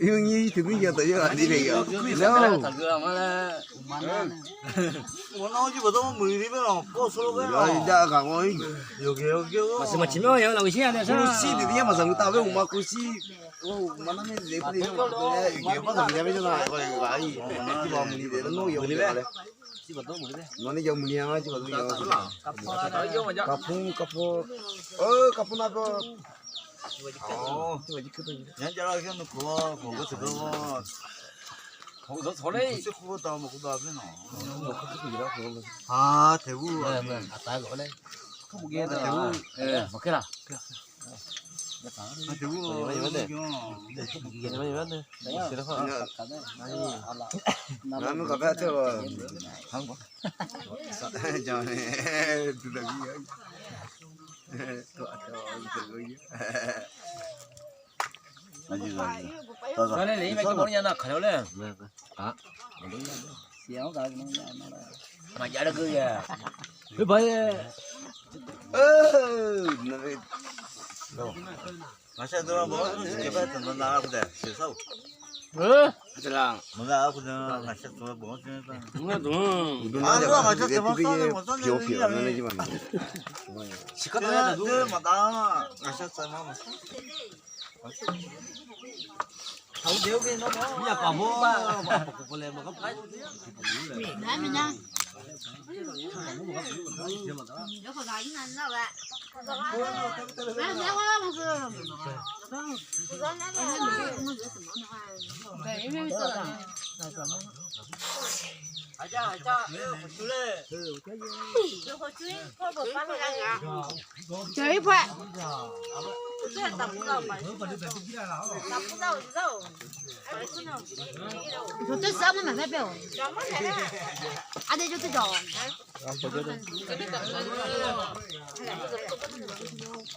형이 듣는 게 어떠냐 아니래요. 나오지 못하면 물리면 버스로 가라. 이제 가고 여기. mà chỉ mới hiểu là cái xe này sao 구시 드디어 mà rằng tao với ông mà 구시 mà nó để phải đi cái bắt đầu nhà bây giờ này gọi là cái gì mà mình để nó nhiều như vậy nó đi dùng nhiều chứ còn nhiều cặp cặp nào 년자라 해놓고 그거 들어. 너 저래 글쎄 그거 다 먹고 다 하면 아 대구 tại gọi đây không 아, 대구 một cái nào 아 대구 나는 가봐 저 한국 전에 두더기야 cho nên lấy mấy cái món nhà nào khởi lên mà giờ nó cứ về cứ bởi 마셔 들어 뭐 제발 좀 나가 보자. 실수. 저랑 뭐 나가 보자. 마셔 들어 뭐 좀. 시끄러워야 돼 늘 마다 마셨어 뭐. thấu điếu cái nó nhà quả mua mà có lên mà có phải đấy mình nha nó có cái này đâu vậy chơi phải 저 뜻이 없는 말 배워. 아, 네, 저 뜻죠.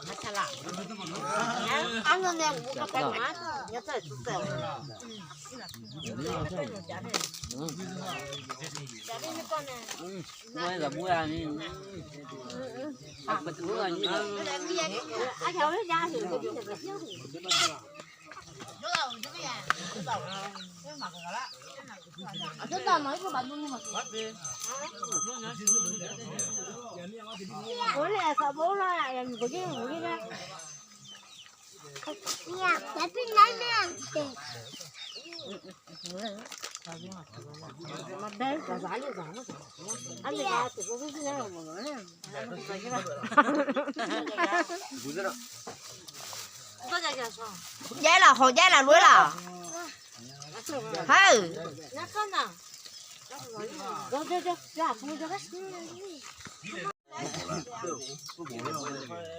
맞잖아. 안 그런데 못 갖다 놔. 여자 줬어요. đây là mua ăn à mình mua ăn như 아, 겨울 야, 이거 좀 시원해. 뜯다 이거 만드는 거 원래 사보라 여기 우리가 야 대필 날면 맞대 가서 알려줘 안 돼. 가 그거 그냥 먹어요 Giá là hồi giá là đuối là hừ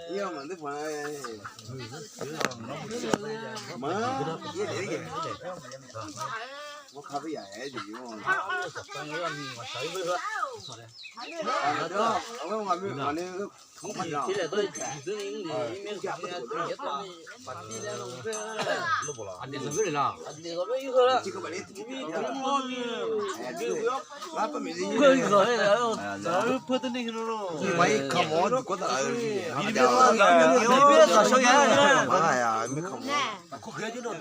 이거 만들 거야 뭐 이게 뭐 가봐야 해 지금 ông làm mà nên không phải đâu là tôi tôi nghĩ anh đi xuống là anh đi có mấy cái chỉ có bạn ấy cái rồi là 퍼드는 힘으로 mấy không có có tờ 이거 가셔야 해. à mấy không 네 그래야지 너